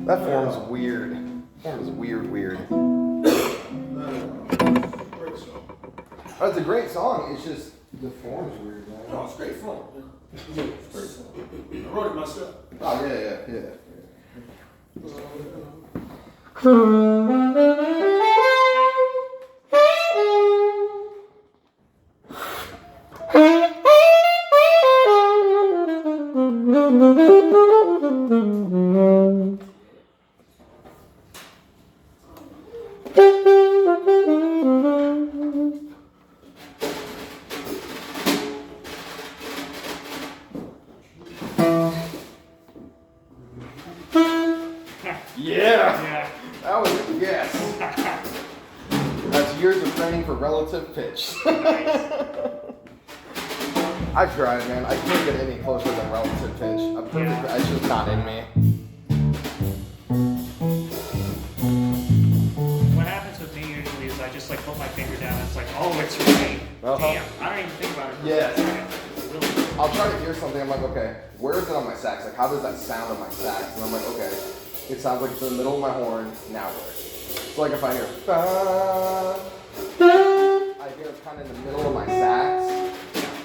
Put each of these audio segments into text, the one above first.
That form's weird. Form is weird. Oh, it's a great song. It's just the form's weird, man. No, it's great fun. I wrote it myself. Oh yeah. Yeah. That was a guess. That's years of training for relative pitch. I tried, man. I can't get any closer than relative pitch. I'm perfect. It's just not in me. What happens with me usually is I just like put my finger down and it's like, oh, it's right. Damn, I don't even think about it. Yes. I'll try to hear something. I'm like, okay, where is it on my sax? Like, how does that sound on my sax? And I'm like, okay, it sounds like it's in the middle of my horn. Now where? So like if I hear, I hear it's kind of in the middle of my sax.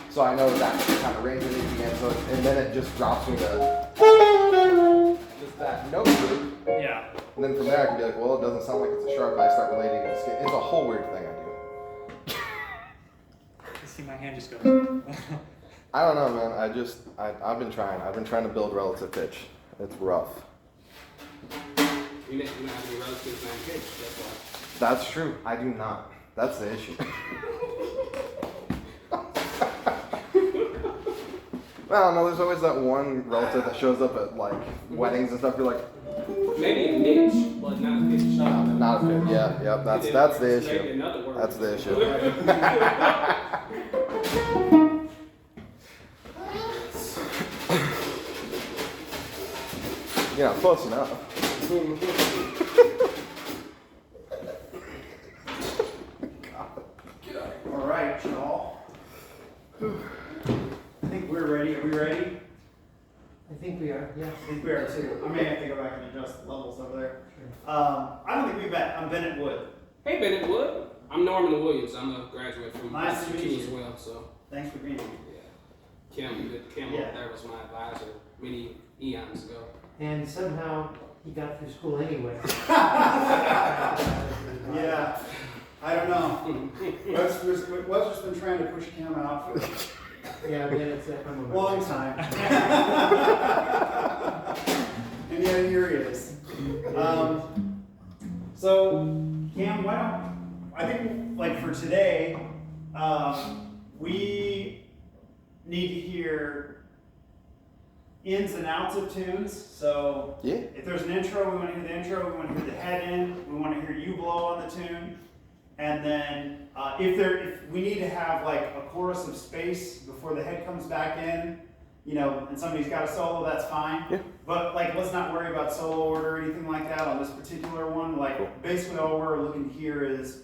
So I know that kind of range it needs to be in. So, and then it just drops me to just that note group. Yeah. And then from there I can be like, well, it doesn't sound like it's a sharp. I start relating it to scale. It's a whole weird thing I do. You see my hand just goes. I don't know, man. I've been trying. I've been trying to build relative pitch. It's rough. You don't have any relative same pitch, that's why. That's true. I do not. That's the issue. I don't know. There's always that one relative that shows up at like weddings and stuff. You're like, maybe a pitch, but not a pitch. not a pitch. Yeah. That's the issue. That's the issue. Yeah, close enough. All right, y'all. I think we're ready. Are we ready? I think we are, yeah. I think we are too. I may have to go back and adjust the levels over there. I don't think we've met. I'm Bennett Wood. Hey, Bennett Wood. I'm Norman Williams. I'm a graduate from Nice to meet Institute you. as well. So Thanks for being here. yeah, Kim Yeah. up there was my advisor many eons ago. And somehow he got through school anyway. Yeah, I don't know. Webster's been trying to push Cam out for Yeah, then it's a long time. And yet here he is. So, Cam, I think, like for today, we need to hear ins and outs of tunes. So, Yeah. if there's an intro, we want to hear the intro. We want to hear the head in. We want to hear you blow on the tune. And then if we need to have like a chorus of space before the head comes back in, and somebody's got a solo, that's fine. Yeah. But like, let's not worry about solo order or anything like that on this particular one. Like, basically all we're looking to hear is,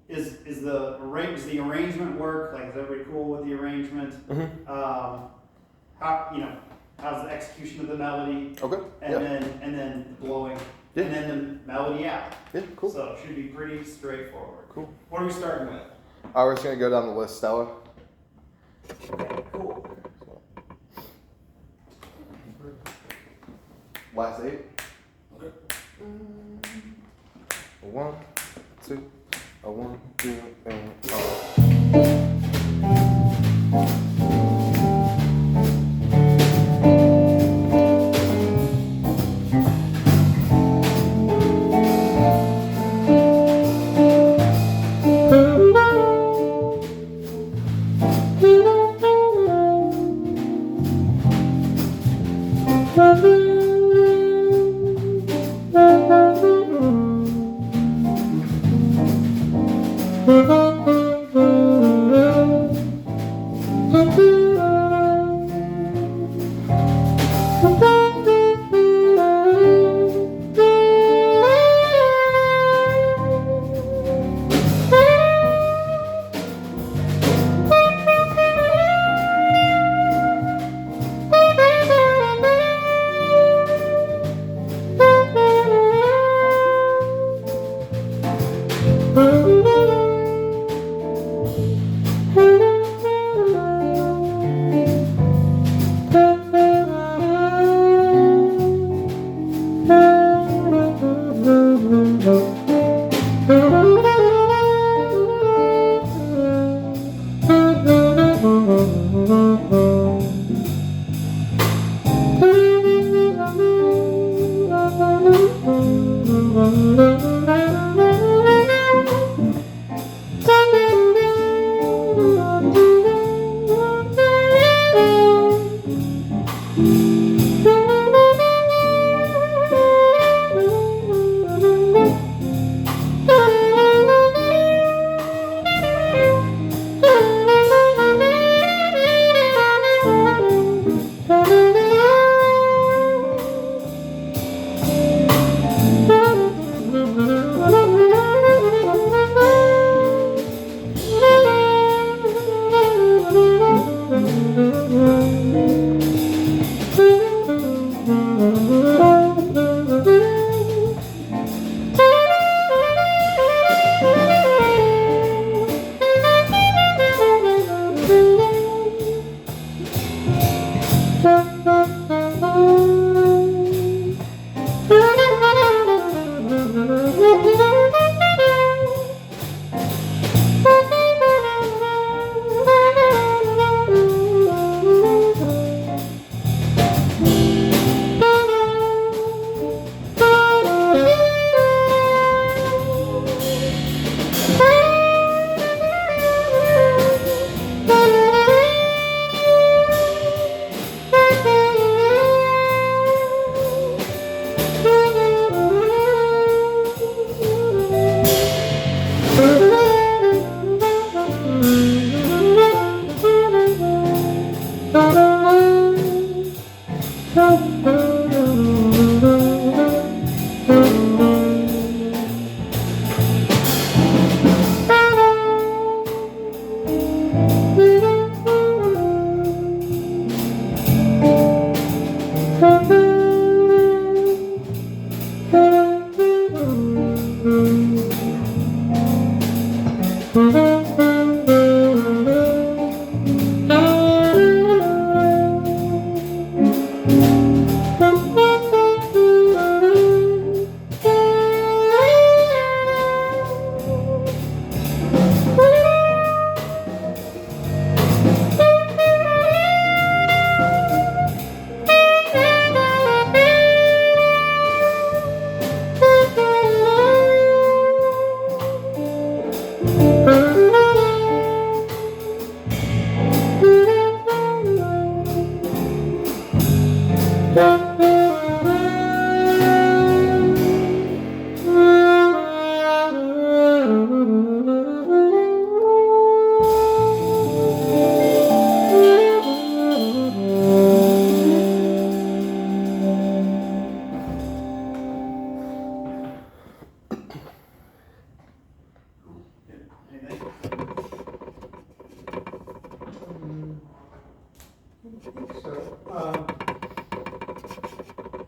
is the arrangement work? Like, is everybody cool with the arrangement? Mm-hmm. How's the execution of the melody? Okay. And then blowing. Yeah. And then the melody out. Yeah, cool. So it should be pretty straightforward. Cool. What are we starting with? We're just gonna go down the list, Stella. Okay, cool. Last 8. Okay. 1, 2, 1, 2, and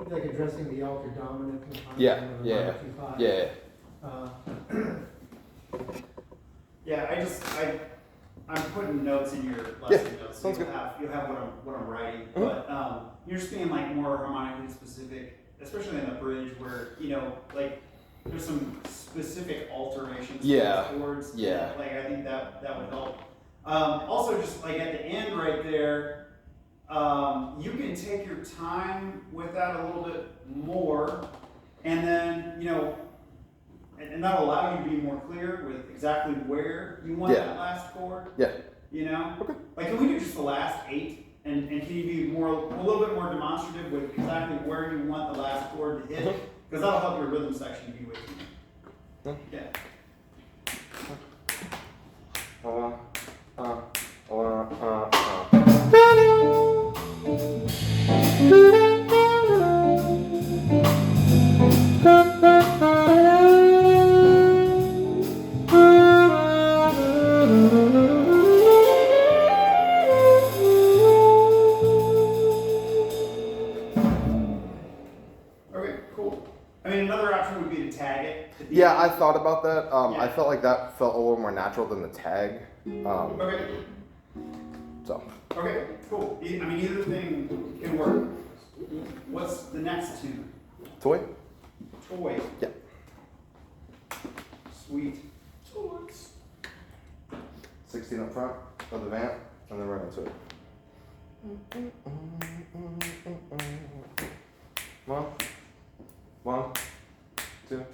Like addressing the alter dominant component. Yeah, of the yeah, 125. yeah. I'm putting notes in your lesson Yeah, notes. sounds You'll good. you'll have what I'm writing, Mhm. but you're just being like more harmonically specific, especially in the bridge where like there's some specific alterations. Yeah, to those chords. yeah. Like I think that would help. Also, just like at the end right there, you can take your time with that a little bit more, and then and that'll allow you to be more clear with exactly where you want Yeah. that last chord. Yeah. Okay. Like, can we do just the last 8, and can you be a little bit more demonstrative with exactly where you want the last chord to hit? Because that'll help your rhythm section be with you. Yeah. Okay, cool. I mean, another option would be to tag it. Yeah, I thought about that. Yeah. I felt like that felt a little more natural than the tag. Okay. So. Okay, cool. I mean, either thing can work. What's the next tune? Toy? Toy. Yeah. Sweet. Toys. 16 up front of the vamp, and then right into it. One, 2,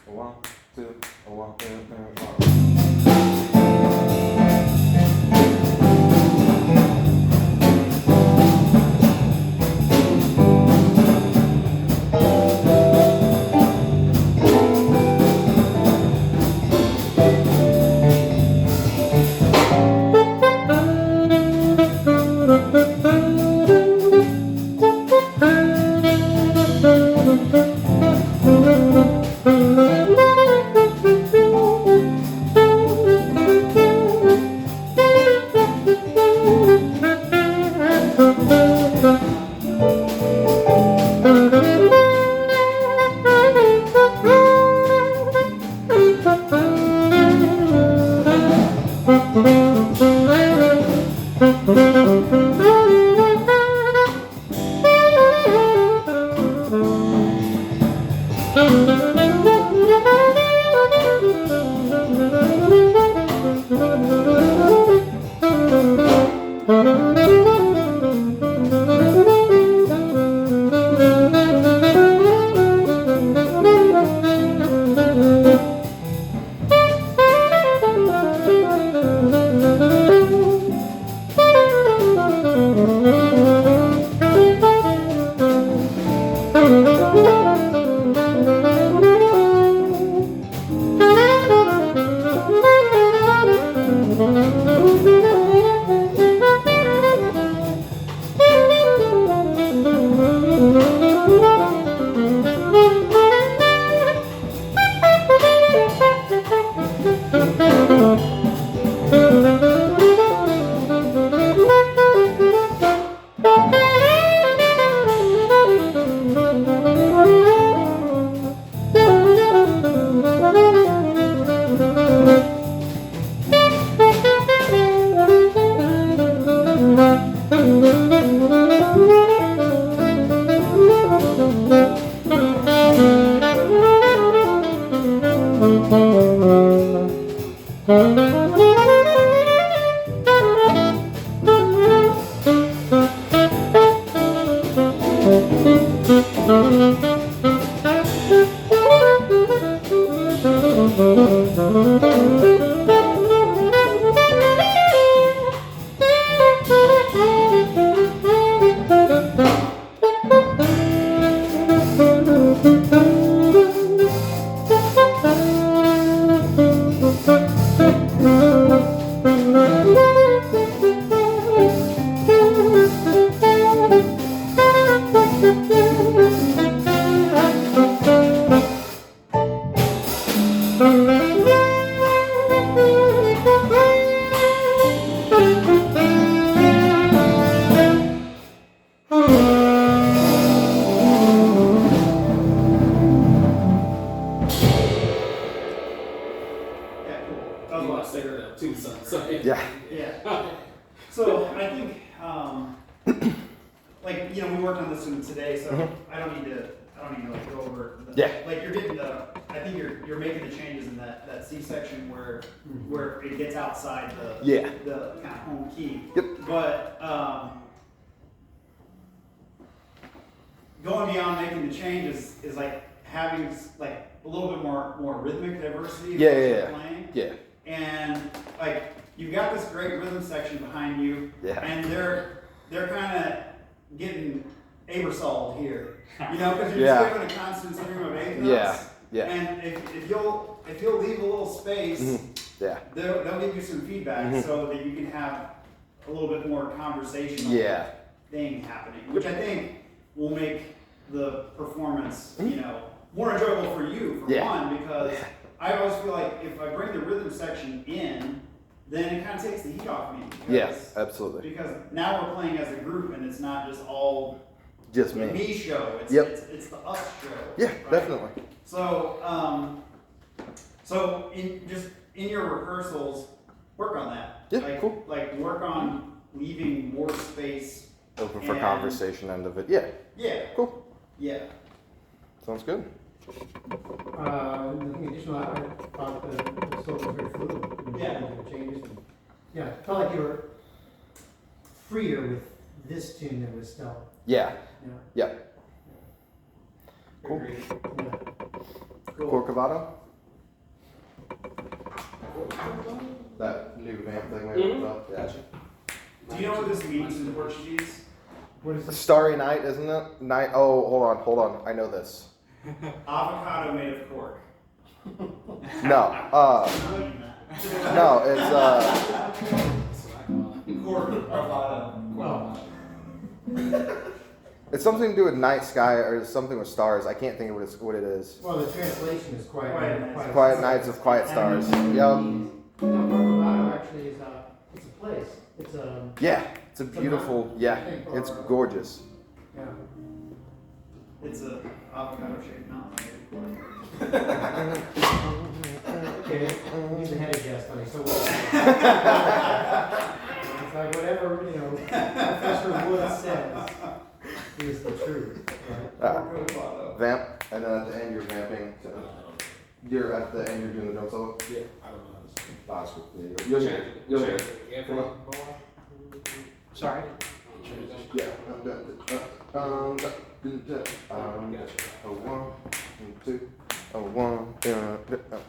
1, 2, 1, 2, 1. Yeah. Yeah. So I think, like, you know, we worked on this one today, so I don't need to like go over. Like you're getting I think you're making the changes in that C section where it gets outside the kind of home key. Yep. But going beyond making the changes is like having like a little bit more rhythmic diversity. Playing. Yeah. And like you've got this great rhythm section behind you, and they're kind of getting Abersold here, you know, because you're just giving a constant stream of eighth notes. And if you'll leave a little space, they'll give you some feedback so that you can have a little bit more conversational thing happening, which I think will make the performance, you know, more enjoyable for you for one, because I always feel like if I bring the rhythm section in, then it kind of takes the heat off me. Yes, absolutely. Because now we're playing as a group, and it's not just all just the me show. It's the us show. Yeah, right? definitely. So, so in your rehearsals, work on that. Yeah, like, cool. Like work on leaving more space open for conversation end of it. Yeah. Yeah. Cool. Yeah. Sounds good. Nothing additional, I thought the solo was very fluid. The changes. And, I felt like you were freer with this tune than with Stella. Yeah. Cool. Corcovado? That new vamp thing we opened up. Yeah. Do you know what this means in Portuguese? What is this? Starry night, isn't it? Night. Oh, hold on. I know this. Avocado made of cork. No. No, it's Cork avocado. It's something to do with night sky or something with stars. I can't think of what it is. Well, the translation is quiet. Quiet nights of quiet stars. Yep. No, Corcovado actually is it's a place. It's a. Yeah, it's a beautiful. It's gorgeous. Yeah. It's a avocado shaped mountain. Okay, he's ahead of guess, honey. So it's like whatever Professor Wood says is the truth. Vamp, and then at the end you're vamping. You're at the end you're doing the drum solo. Yeah, I don't know how to say. That's cool. There you go. You'll hear it. You'll hear it. Yeah, Come on. Sorry. Yeah. A 1, 2, a 1.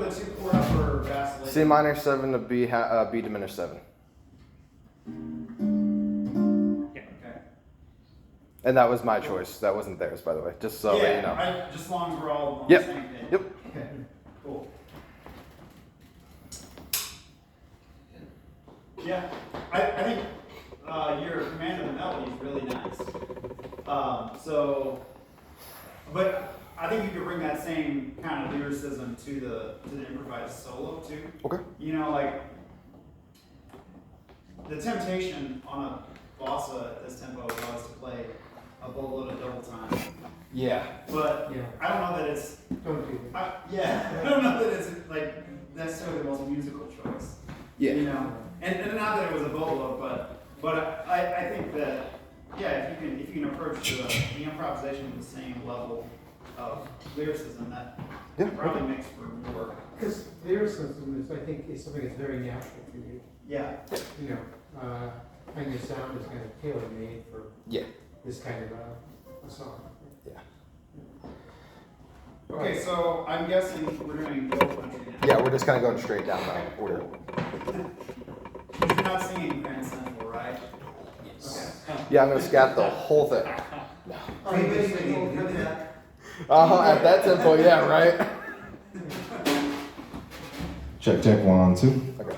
the 2 chord up or vacillate? C minor 7 to B diminished 7. Okay. And that was my choice. That wasn't theirs, by the way. Just so that you know. I just long as we're all on Yep. the same page. Yep. Okay. Cool. Yeah, I think your command of the melody is really nice. But I think you could bring that same kind of lyricism to the improvised solo too. Okay. You know, like the temptation on a bossa at this tempo is always to play a boatload of double time. Yeah. But Yeah. I don't know that it's Don't do that. I don't know that it's like necessarily the most musical choice. Yeah. You know, and not that it was a bolo, but I think that if you can approach the improvisation with the same level of lyricism, that probably makes for more. Because lyricism is, I think, is something that's very natural for you. Yeah. You know, and your sound is kind of tailor-made for this kind of a song. Yeah. Okay, so I'm guessing we're doing Hill Country now. Yeah, we're just kind of going straight down the order. You're not singing Grand Central, right? Okay. Yeah, I'm going to scat the whole thing. Oh, you guys heard that? At that tempo, yeah, right? Check, check, 1, 2. Okay.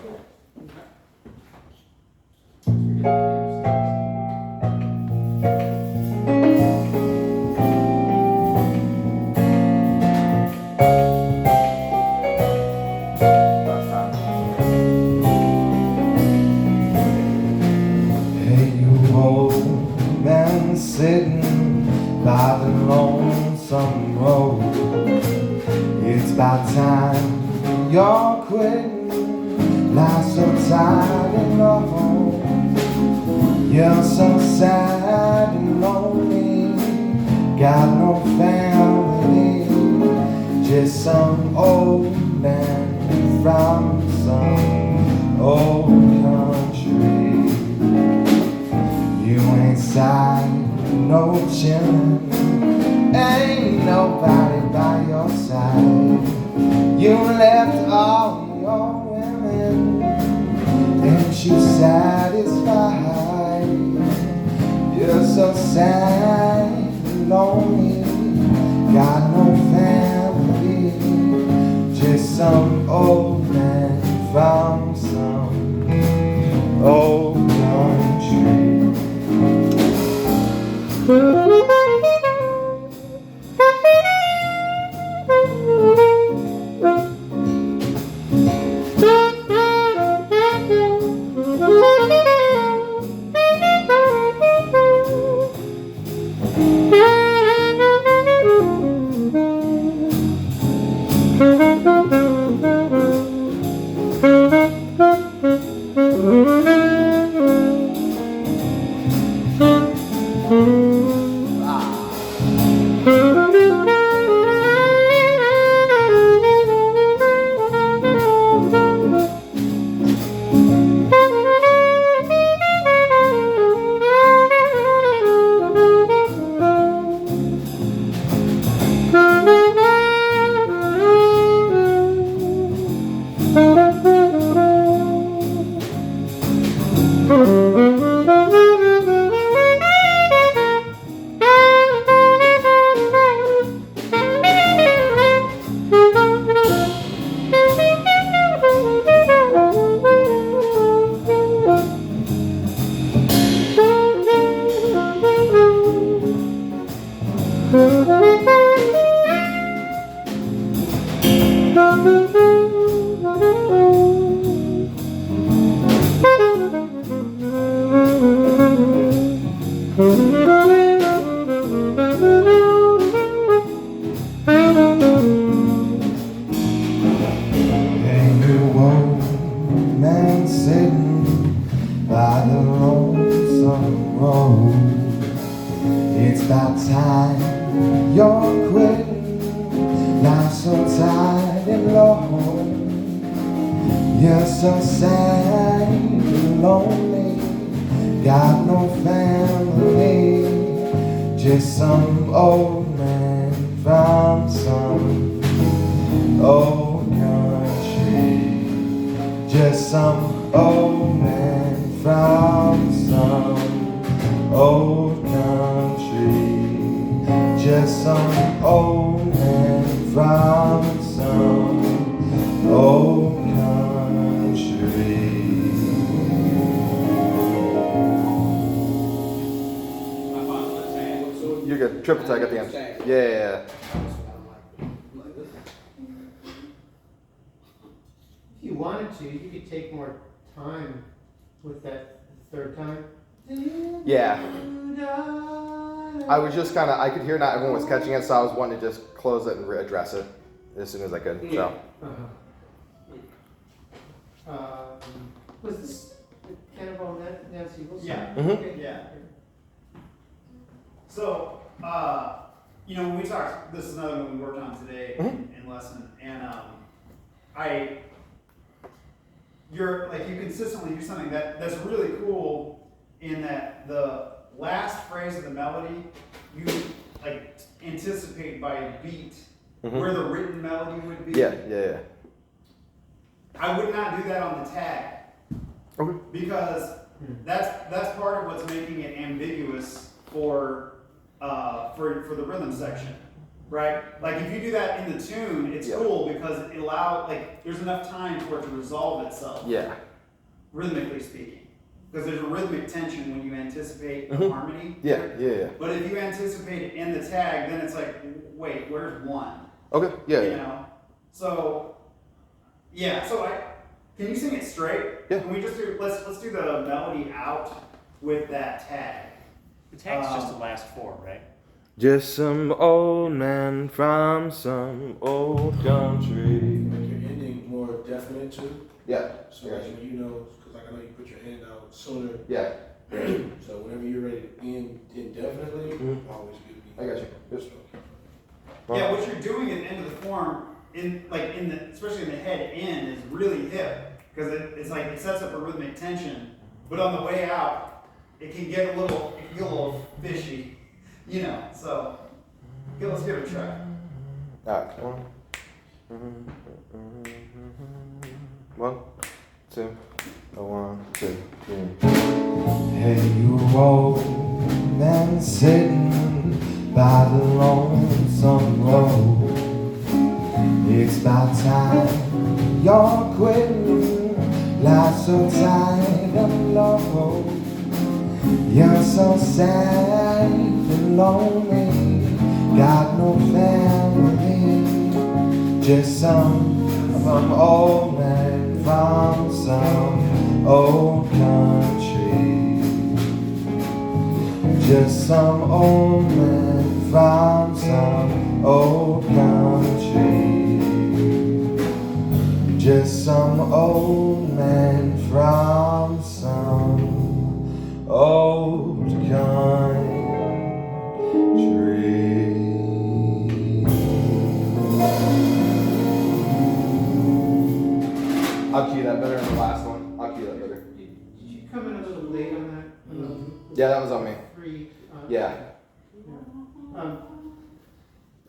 Hey, you old man sitting by the lonesome road. It's about time you're quitting. Life's so tired and long. You're so sad and lonely. Got no family. Just some old man from some old country. You ain't side, no chillin'. Ain't nobody by your side. You left all your women, and she's satisfied. You're so sad and lonely. Got no family. Just some old man from some old country. Old just some old man from some old country. Just some old man from some old country. You're good. Triple tag at the end. Yeah. If you wanted to, you could take more time with that third time. Yeah. I was just kind of, I could hear not everyone was catching it, so I was wanting to just close it and address it as soon as I could. So. Was this the Cannonball Nancy Wilson? Yeah. Okay. Yeah. So, when we talked, this is another one we worked on today in lesson, and you consistently do something that's really cool in that the last phrase of the melody, you like anticipate by a beat where the written melody would be. Yeah. I would not do that on the tag. Okay. Because that's part of what's making it ambiguous for the rhythm section, right? Like if you do that in the tune, it's cool because it allows, like, there's enough time for it to resolve itself. Yeah. Rhythmically speaking, because there's a rhythmic tension when you anticipate the harmony. Yeah. But if you anticipate it in the tag, then it's like, wait, where's one? Okay. Yeah. You know. So can you sing it straight? Yeah. Can we just do let's do the melody out with that tag. The tag's just the last four, right? Just some old man from some old country. Make your ending more definite too. Yeah. So that you know, because like I know you put your hand out sooner. Yeah. So whenever you're ready to end indefinitely, always give me. I got you. Yes. Yeah, what you're doing at the end of the form, especially in the head end, is really hip because it's like it sets up a rhythmic tension, but on the way out, it can get a little fishy, you know. So let's give it a try. All right. 1, 2, 1, 2, 3. Hey, you old man sitting by the lonesome road. It's about time you're quitting. Life's so tight and low. You're so sad and lonely. Got no family. Just some old man from some old country. Just some old man from some old country. Just some old man from some old country. I'll key that better than the last one. I'll key that better. Did you come in a little late on that? Yeah, that was on me. Yeah.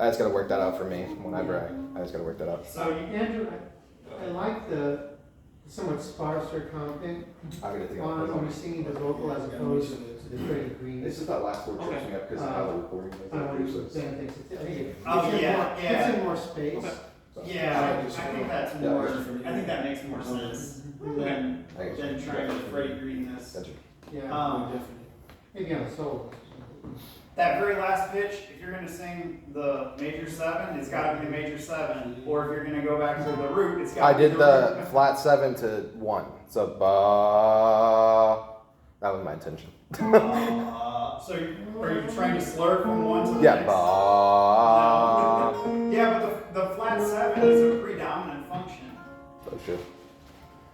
I just gotta work that out for me whenever I just gotta work that out. So Andrew, I like the somewhat sparser content I'm gonna think on when you're singing the vocal as opposed to the very green. It's just that last word trips me up because of how the recording is. Ben thinks it's yeah. in more space. Yeah, I think that's more. I think that makes more sense than Thank you. trying to Freddie Green this. Gotcha. Yeah, maybe on a solo. That very last pitch, if you're going to sing the major 7, it's got to be the major 7. Or if you're going to go back to the root, it's got I to be did the root. flat 7 to 1. So ba. That was my intention. So are you trying to slur from 1 to the Yeah, next? ba. Yeah, but the flat 7 is a predominant function. So shit.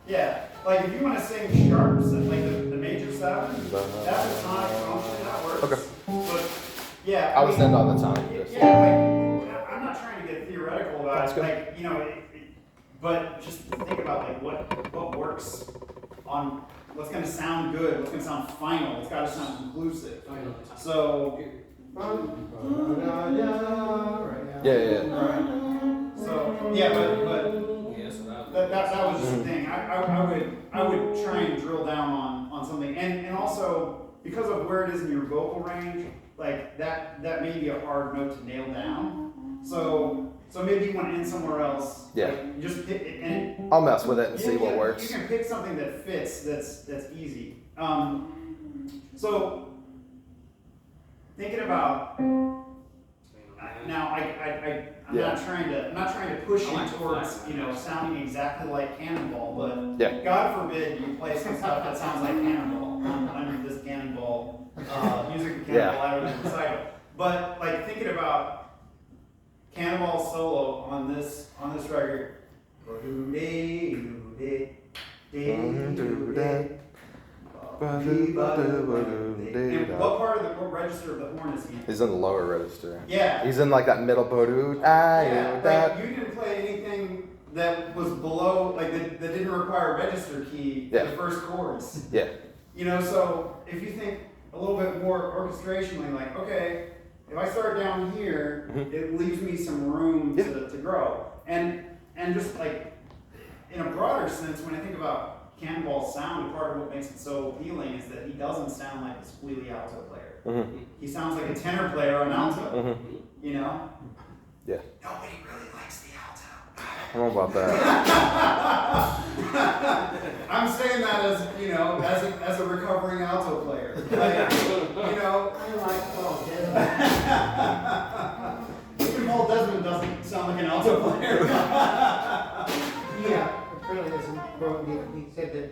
Yeah, like if you want to sing sharps, like the major 7, that's a tonic function, that works. Okay. But yeah, I was send on the time. Yeah, like I'm not trying to get theoretical about That's it, good. like but just think about like what works on what's going to sound good, what's going to sound final. It's got to sound conclusive. So Yeah. so yeah, but that was just the thing. I would try and drill down on something, and also because of where it is in your vocal range, like that may be a hard note to nail down. So maybe you want to end somewhere else. Yeah. Like, you just pick it, and I'll mess with it and see what works. You can pick something that fits. That's easy. So thinking about now, I'm not trying to push you towards sounding exactly like Cannonball, but Yeah. God forbid you play some stuff that sounds like Cannonball under this Cannonball music of Cannonball out of the Recital. But like thinking about Cannonball solo on this record. And what register of the horn is he in? He's in the lower register. Yeah. He's in like that middle bodoo. Like you didn't play anything that was below, like that didn't require a register key for the first chorus. Yeah. So if you think a little bit more orchestrationally, like, okay, if I start down here, it leaves me some room to grow. And just like in a broader sense, when I think about Cannonball's sound, part of what makes it so appealing is that he doesn't sound like a squealy alto player. He sounds like a tenor player on alto. Yeah. Nobody really likes the alto. I don't know about that. I'm saying that as a recovering alto player. Like, I like Paul Desmond. even Paul Desmond doesn't sound like an alto player. Yeah, apparently there's some quote, he said that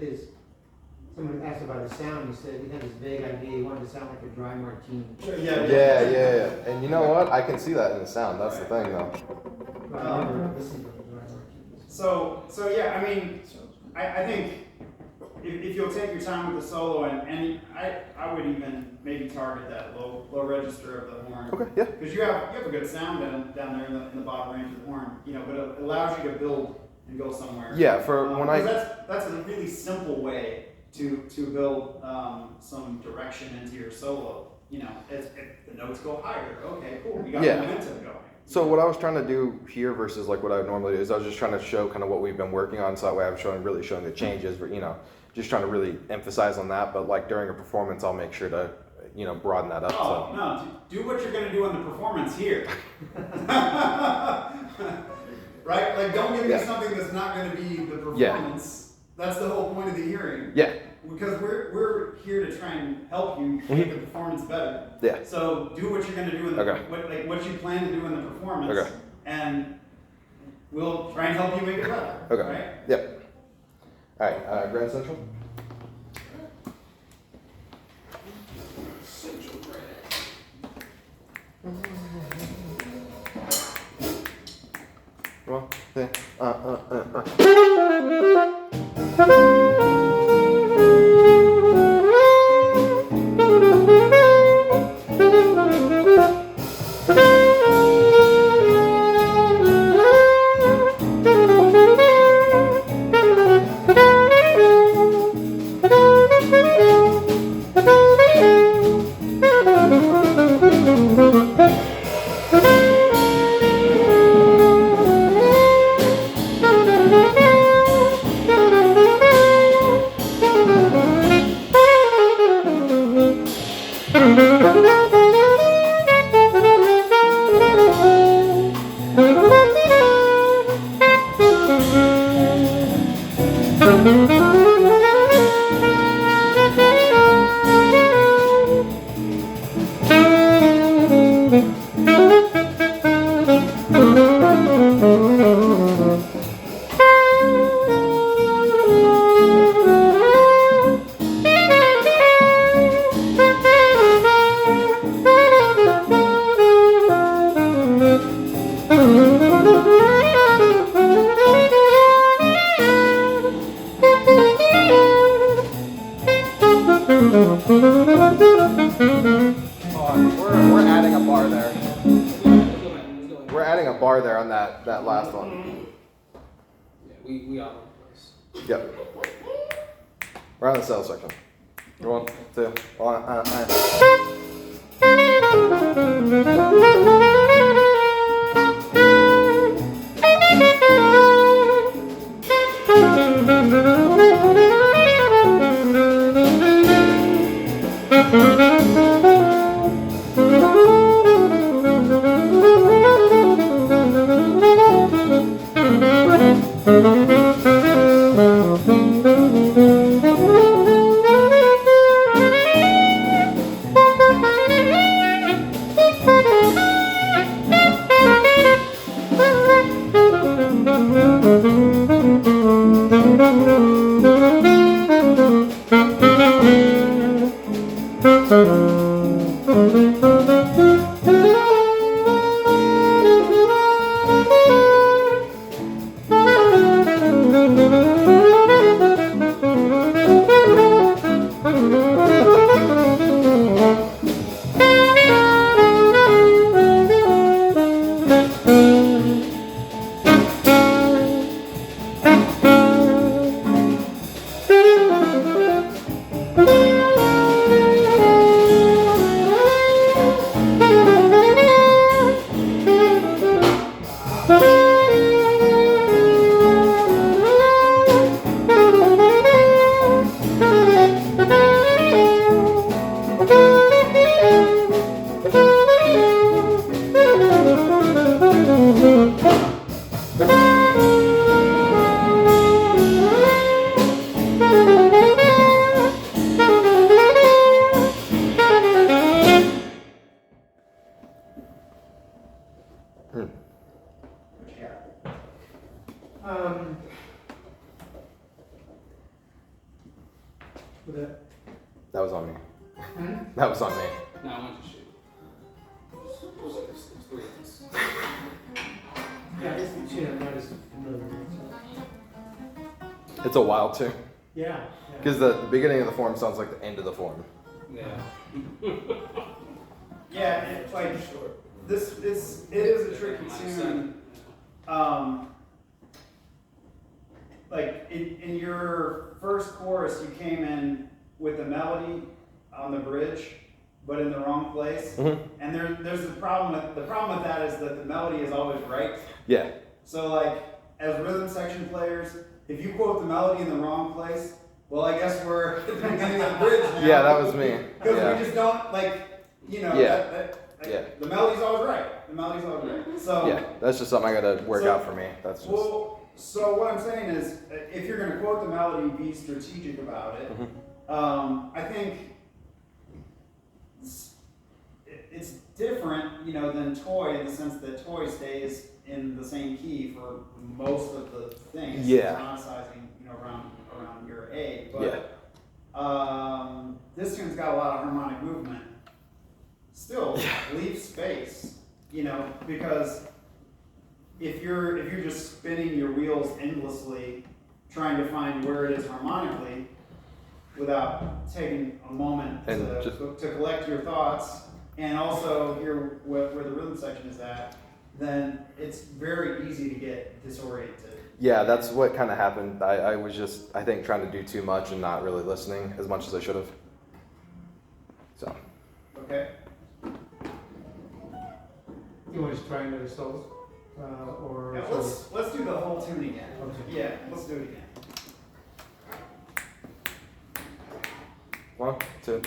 someone asked about his sound, he said he had this vague idea, he wanted to sound like a dry martini. Yeah. And you know what? I can see that in the sound. That's the thing, though. But I never listened to a dry martini. So yeah, I mean, I think if you'll take your time with the solo, and I would even maybe target that low register of the horn. Okay, yeah. Because you have a good sound down there in the bottom range of the horn, but it allows you to build and go somewhere. Yeah, That's a really simple way to build some direction into your solo. If the notes go higher, okay, cool, we got momentum going. So what I was trying to do here versus like what I would normally do is I was just trying to show kind of what we've been working on, so that way I'm really showing the changes, but just trying to really emphasize on that. But like during a performance, I'll make sure to broaden that up. Oh, no, do what you're going to do in the performance here. Right? Like, don't give me something that's not going to be the performance. That's the whole point of the hearing. Yeah. Because we're here to try and help you make the performance better. Yeah. So do what you're going to do in the what you plan to do in the performance, and we'll try and help you make it better. Okay. Right? Yep. All right. Grand Central. Central One, two, We're adding a bar there. We're adding a bar there on that last one. Yeah, we all over the place. Yep. We're on the cell section. 1, 2, 1, With that. That was on me. That was on me. No, I want to shoot. It's three of us. Yeah, it's, you know, not as familiar. So. It's a wild tune. Yeah. Because the beginning of the form sounds like the end of the form. Yeah. Yeah, it's like this. It is a tricky tune. Like in your first chorus, you came in with the melody on the bridge, but in the wrong place. Mm-hmm. And there's the problem with that is that the melody is always right. Yeah. So like as rhythm section players, if you quote the melody in the wrong place, well, I guess we're at the beginning of the bridge now. Yeah, that was me. Because Yeah. we just don't like, you know, Yeah. Yeah. the melody's always right. The melody's always right. So Yeah, that's just something I gotta work out for me. That's just. well, so what I'm saying is, if you're going to quote the melody, be strategic about it. I think it's different, you know, than Toy in the sense that Toy stays in the same key for most of the things. Yeah. Monosizing, you know, around your A. But this tune's got a lot of harmonic movement. Still, leave space, you know, because if you're just spinning your wheels endlessly, trying to find where it is harmonically, without taking a moment to collect your thoughts and also hear where the rhythm section is at, then it's very easy to get disoriented. Yeah, that's what kind of happened. I was just, I think, trying to do too much and not really listening as much as I should have. So. Okay. You want to just try another solo? Or Yeah, let's do the whole tune again. Okay. Yeah, let's do it again. 1, 2,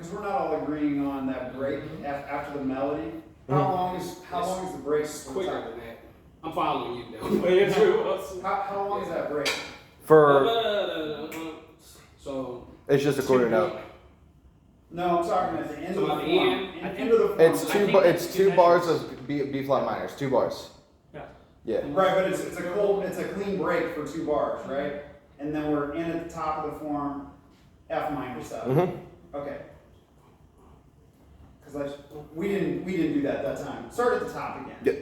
Because we're not all agreeing on that break after the melody. How long is the break? It's quicker than that. I'm following you though. Andrew. How long is that break? For So it's just a quarter note. No, I'm talking at the end So of the at form. the end? End of the form. It's I two. think It's that's two two bars measures. of B flat minors. 2 bars. Yeah. Yeah. Right, but it's a clean break for 2 bars, right? And then we're in at the top of the form, F minor stuff. Mhm. Okay. Because we didn't do that time. Start at the top again. Yeah.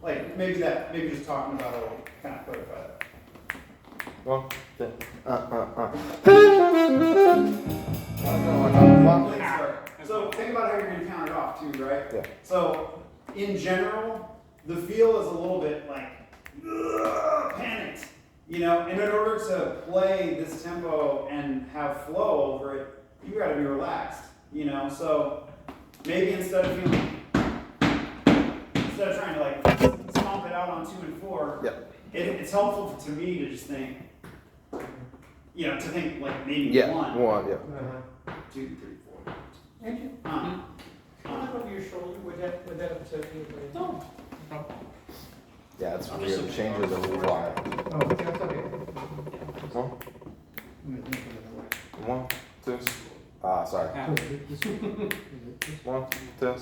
Like maybe just talking about it will kind of clarify that. 1, 2, Please start. So think about how you're going to count it off too, right? Yeah. So in general, the feel is a little bit like panicked, you know. And in order to play this tempo and have flow over it, you got to be relaxed, you know. So maybe instead of trying to like stomp it out on 2 and 4, yeah. it's helpful to me to just think, you know, to think like maybe Yeah. 1, Yeah. 2, 3, 4. Andrew, can you look over your shoulder? Would that upset you? No. Yeah. It's I'm weird. just Changes are wild. Oh, that's okay. 1, I'm gonna think of another way. 1, 2. Sorry. So this 1, 2.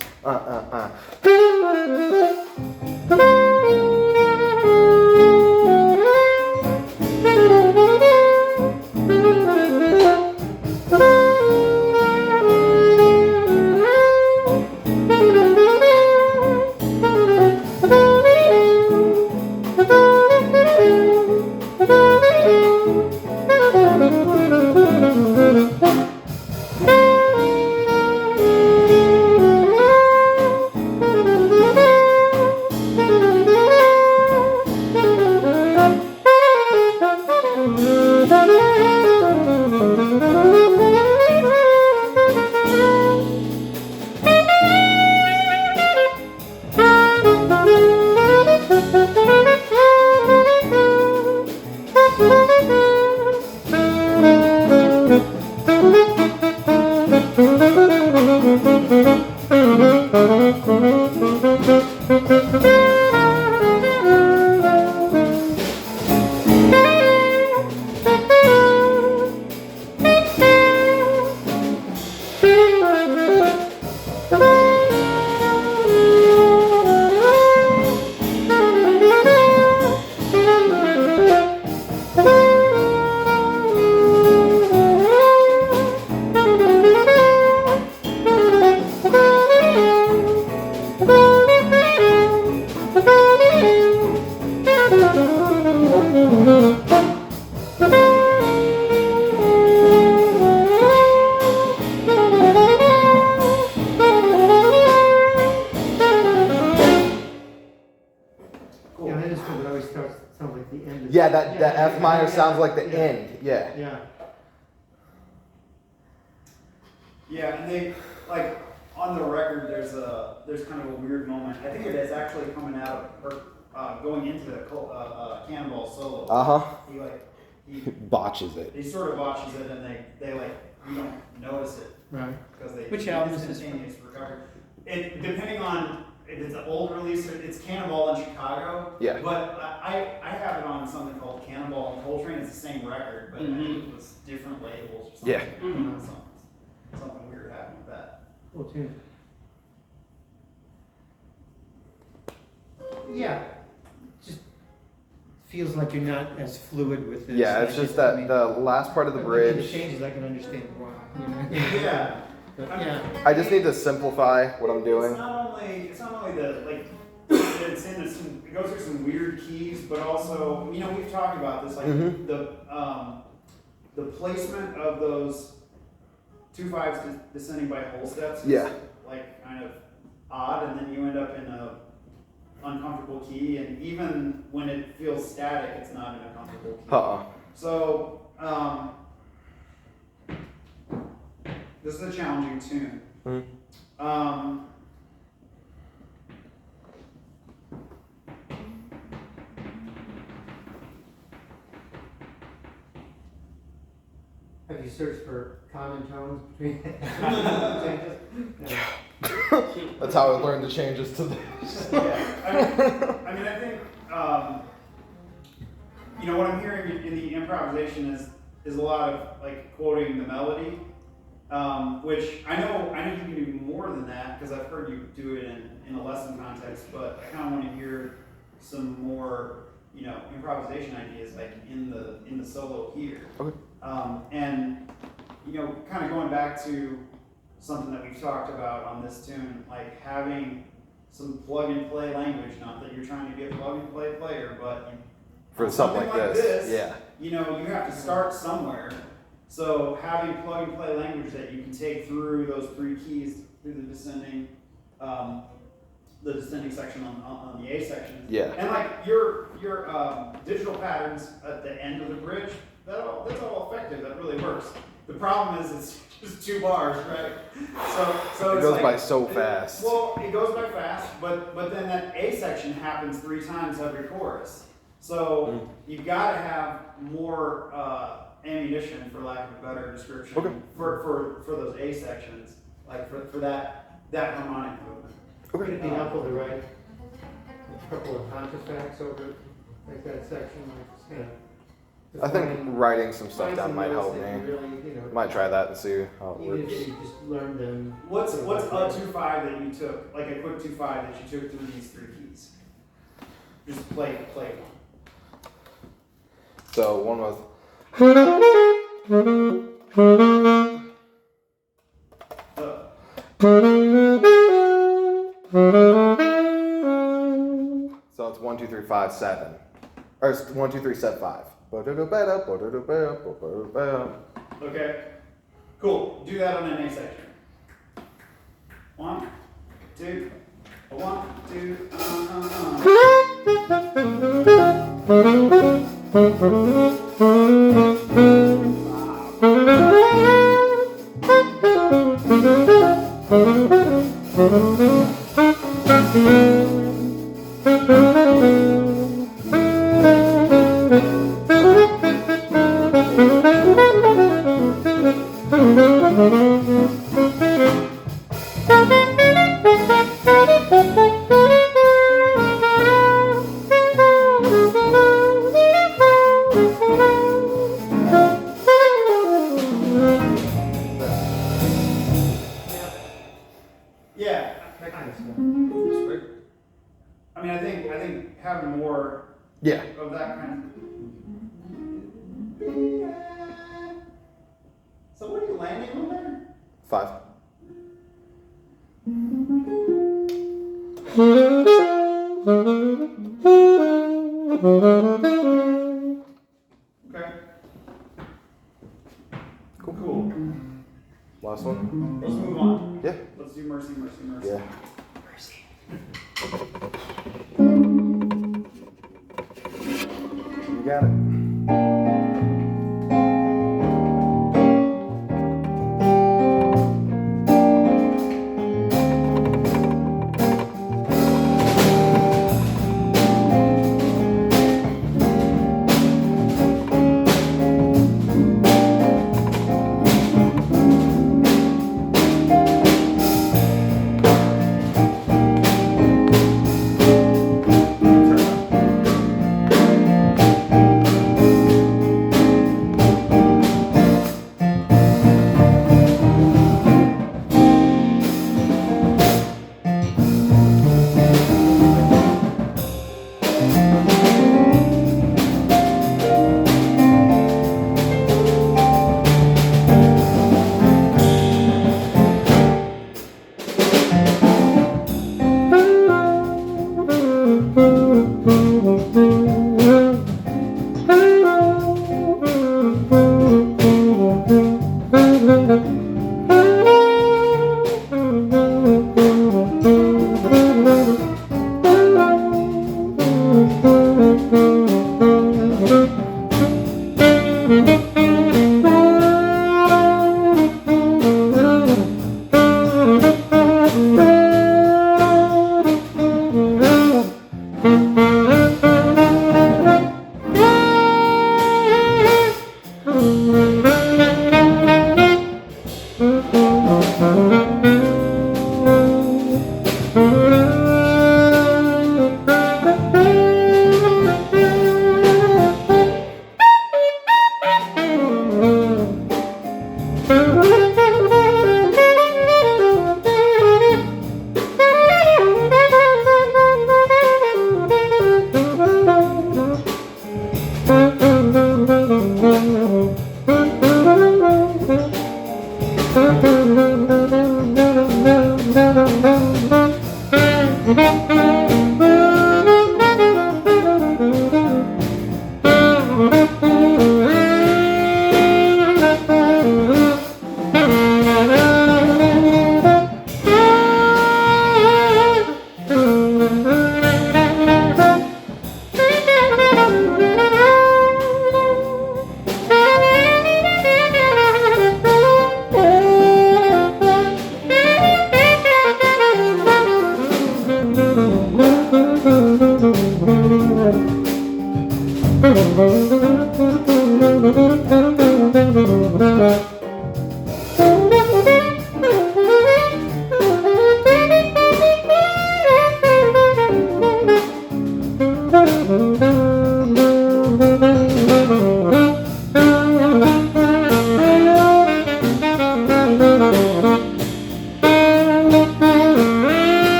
Yeah, that is cool. It always sounds like the end. Yeah. That F minor yeah, sounds like the yeah. end. Yeah. Yeah. Yeah, and they like on the record. There's kind of a weird moment. I think it is actually coming out or going into the Cannonball solo. Huh. He Botches it. he sort of watches it and they like you don't notice it Right. because they Which album is this instantaneous recovery. It depending on if it's an old release, it's Cannonball in Chicago. Yeah. But I have it on something called Cannonball and Coltrane. It's the same record, but I think it was different labels or something. Yeah. Mhm. Something weird happened with that. Cool too. Yeah. Just feels like you're not as fluid with this. Yeah. It's just that the last part of the but looking at bridge. the changes, I can understand why. You know? Yeah. But, yeah. I just need to simplify what I'm doing. It's not only the like it goes through some weird keys, but also you know we've talked about this like Mhm. the placement of those 2 5s descending by whole steps. Is, Yeah. like kind of odd, and then you end up in a uncomfortable key, and even when it feels static, it's not in a comfortable key. So this is a challenging tune. Mhm. Have you searched for common tones between changes? No. That's how I learned the changes to this. Yeah, I mean, I think what I'm hearing in the improvisation is a lot of like quoting the melody, which I know you can do more than that because I've heard you do it in a lesson context, but I kind of want to hear some more, improvisation ideas like in the solo here. Okay. And kind of going back to something that we've talked about on this tune, like having some plug and play language. Not that you're trying to be a plug and play player, but For something like this, yeah. you have to start somewhere. So having plug and play language that you can take through those three keys through the descending section on the A section. Yeah. And like your digital patterns at the end of the bridge, that's all effective. That really works. The problem is it's just 2 bars, right? So It goes by so fast. Well, it goes by fast, but then that A section happens 3 times every chorus. So you've got to have more ammunition, for lack of a better description, Okay. for those A sections, like for that harmonic movement. Would it be helpful to write a couple of contrafacts over like that section? I think writing some stuff down might help me. Might try that and see how it Even works. if you just learn them. What's a 2-5 that you took, like a quick 2-5 that you took through these 3 keys? Just play one. So one was. So it's 1, 2, 3, 5, 7. Or it's 1, 2, 3, set 5. Okay. Cool. Do that on an A section. 1, 2, 1, Yeah. That kind of stuff. I mean, I think having more Yeah. of that kind of. So what are you landing on there? 5. Okay. Cool. Last one? Let's move on. Yeah. Let's do Mercy, Mercy, Mercy. Yeah. You got it.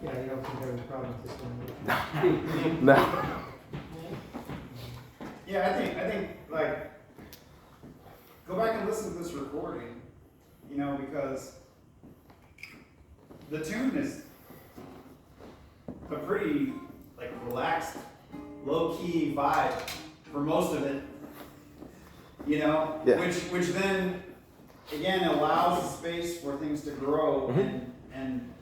Yeah, you don't think there was a problem with this one? No. Yeah, I think, like, go back and listen to this recording, you know, because the tune is a pretty, like, relaxed, low-key vibe for most of it, you know? Yeah. Which then, again, allows the space for things to grow and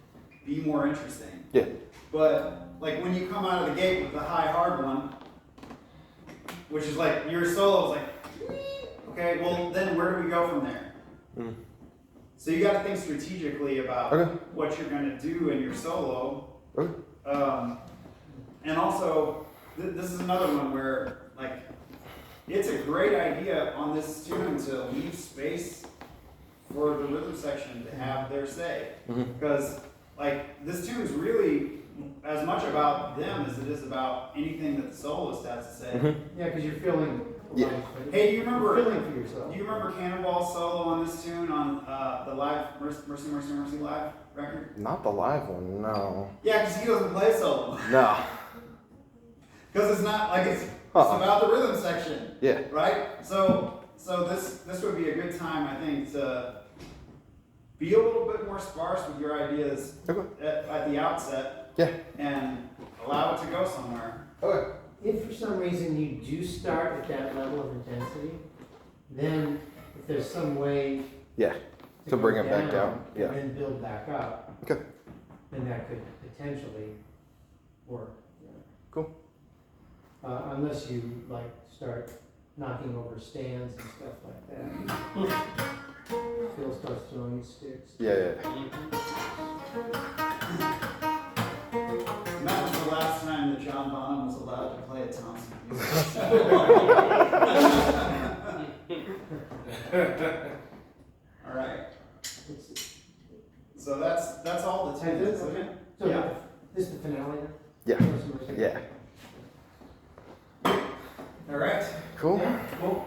be more interesting. Yeah. But, like, when you come out of the gate with the high, hard one, which is like, your solo is like, okay, well, then where do we go from there? Mm. So you gotta think strategically about Okay. what you're gonna do in your solo. Okay. And also, this is another one where, like, it's a great idea on this tune to leave space for the rhythm section to have their say. Because, like, this tune is really as much about them as it is about anything that the soloist has to say. Yeah, because you're feeling. Yeah. Hey, do you remember? You're feeling for yourself. Do you remember Cannonball's solo on this tune on the live Mercy, Mercy, Mercy live record? Not the live one, no. Yeah, because he doesn't play solo. No. Because it's not like it's Uh-uh. about the rhythm section, Yeah. right? So this would be a good time, I think, to be a little bit more sparse with your ideas Okay. at the outset. Yeah. And allow it to go somewhere. Okay. If for some reason you do start at that level of intensity, then if there's some way Yeah. To bring it back down. Yeah. and then build back up, Okay. then that could potentially work. Yeah. Cool. Unless you like start knocking over stands and stuff like that. Phil starts throwing sticks. Yeah. And that was the last time that John Bonham was allowed to play at Thompson. All right. So that's all the And tunes. this, okay. So Yeah. this is the finale then? Yeah. Mercy, Mercy. Yeah. All right. Cool. Cool.